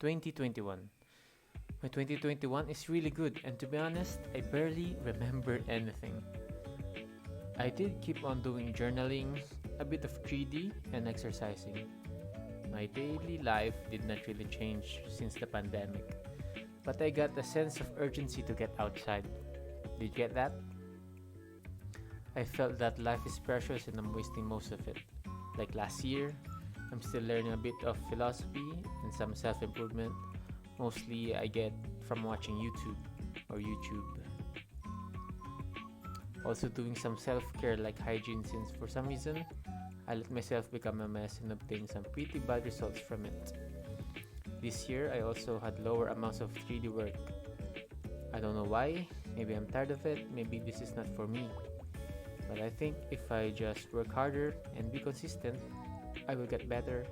2021. My 2021 is really good, and to be honest, I barely remember anything. I did keep on doing journaling, a bit of 3D, and exercising. My daily life did not really change since the pandemic, but I got a sense of urgency to get outside. Did you get that? I felt that life is precious and I'm wasting most of it. Like last year, I'm still learning a bit of philosophy and some self improvement. Mostly I get from watching YouTube. Also doing some self care like hygiene since for some reason I let myself become a mess and obtain some pretty bad results from it. This year I also had lower amounts of 3D work. I don't know why, maybe I'm tired of it, maybe this is not for me. But I think if I just work harder and be consistent, I will get better,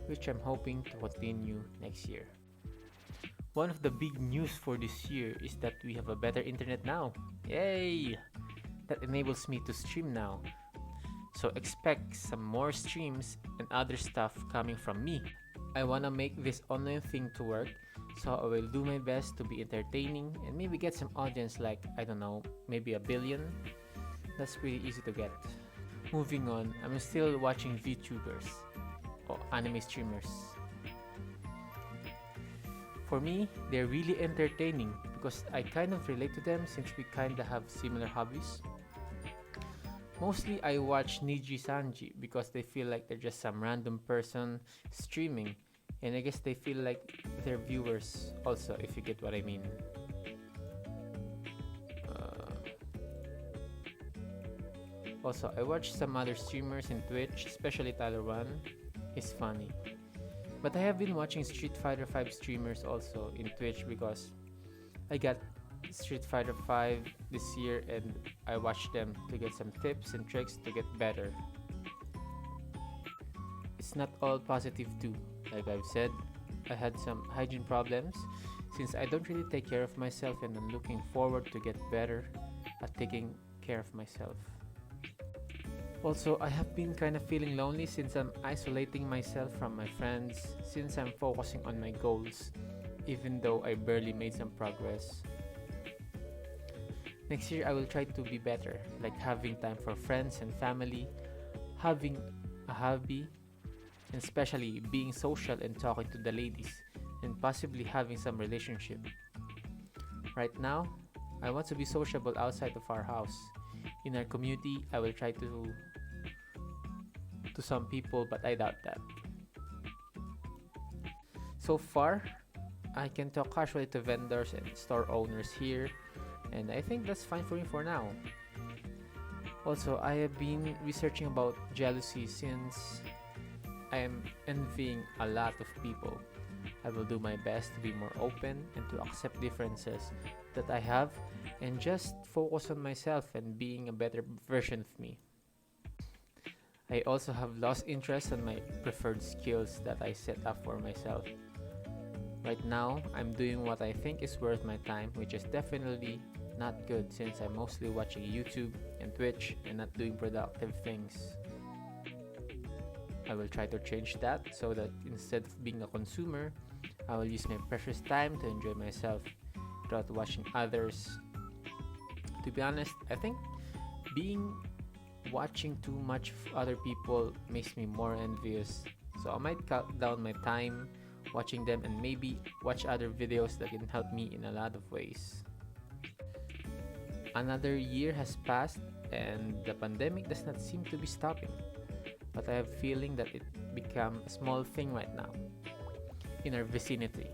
which I'm hoping to continue next year. One of the big news for this year is that we have a better internet now. Yay! That enables me to stream now. So expect some more streams and other stuff coming from me. I wanna make this online thing to work, so I will do my best to be entertaining and maybe get some audience like, I don't know, maybe a billion. That's pretty easy to get. Moving on, I'm still watching vtubers or anime streamers. For me, they're really entertaining because I kind of relate to them since we kinda have similar hobbies. Mostly I watch nijisanji because they feel like they're just some random person streaming, and I guess they feel like they're viewers also, if you get what I mean. Also, I watch some other streamers in Twitch, especially Tyler1. He's funny. But I have been watching Street Fighter 5 streamers also in Twitch because I got Street Fighter 5 this year and I watched them to get some tips and tricks to get better. It's not all positive too. Like I've said, I had some hygiene problems since I don't really take care of myself, and I'm looking forward to get better at taking care of myself. Also, I have been kind of feeling lonely since I'm isolating myself from my friends since I'm focusing on my goals, even though I barely made some progress. Next year, I will try to be better, like having time for friends and family, having a hobby, and especially being social and talking to the ladies, and possibly having some relationship. Right now, I want to be sociable outside of our house. In our community, I will try to some people, but I doubt that. So far, I can talk casually to vendors and store owners here, and I think that's fine for me for now. Also, I have been researching about jealousy since I am envying a lot of people. I will do my best to be more open and to accept differences that I have and just focus on myself and being a better version of me. I also have lost interest on my preferred skills that I set up for myself. Right now, I'm doing what I think is worth my time, which is definitely not good since I'm mostly watching YouTube and Twitch and not doing productive things. I will try to change that so that instead of being a consumer, I will use my precious time to enjoy myself without watching others. To be honest, I think watching too much of other people makes me more envious. So I might cut down my time watching them and maybe watch other videos that can help me in a lot of ways. Another year has passed and the pandemic does not seem to be stopping. But I have a feeling that it become a small thing right now in our vicinity.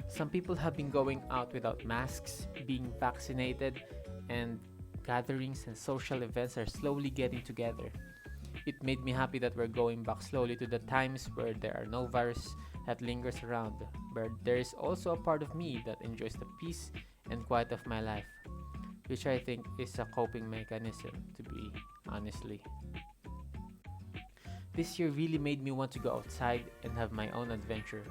Some people have been going out without masks, being vaccinated, and gatherings and social events are slowly getting together. It made me happy that we're going back slowly to the times where there are no virus that lingers around, but there is also a part of me that enjoys the peace and quiet of my life, which I think is a coping mechanism, to be honestly. This year really made me want to go outside and have my own adventure.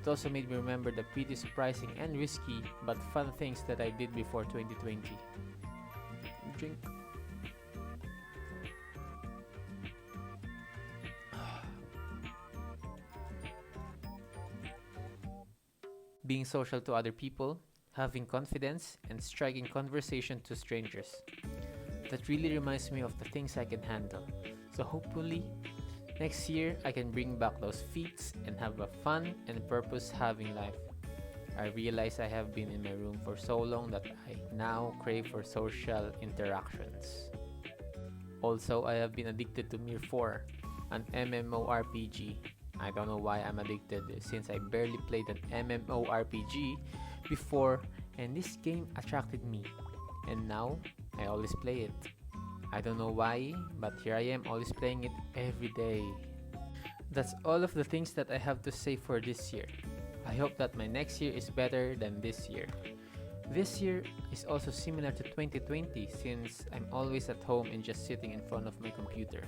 It also made me remember the pretty surprising and risky but fun things that I did before 2020. Drink. being social to other people, having confidence, and striking conversation to strangers. That really reminds me of the things I can handle. So hopefully, next year I can bring back those feats and have a fun and purpose having life. I realize I have been in my room for so long that I now crave for social interactions. Also, I have been addicted to Mir 4, an MMORPG. I don't know why I'm addicted since I barely played an MMORPG before, and this game attracted me, and now I always play it. I don't know why, but here I am always playing it every day. That's all of the things that I have to say for this year. I hope that my next year is better than this year. This year is also similar to 2020 since I'm always at home and just sitting in front of my computer,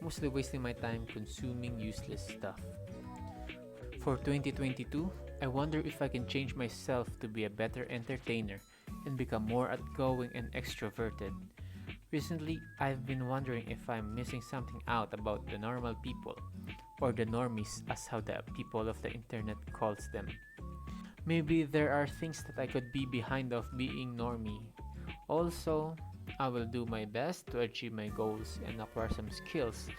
mostly wasting my time consuming useless stuff. For 2022, I wonder if I can change myself to be a better entertainer and become more outgoing and extroverted. Recently, I've been wondering if I'm missing something out about the normal people, or the normies as how the people of the internet calls them. Maybe there are things that I could be behind of being normie. Also, I will do my best to achieve my goals and acquire some skills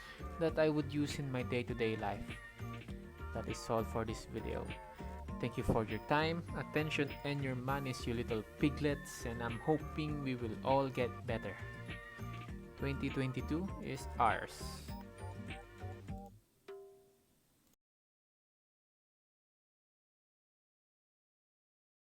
that I would use in my day-to-day life. That is all for this video. Thank you for your time, attention, and your monies, you little piglets, and I'm hoping we will all get better. 2022 is ours.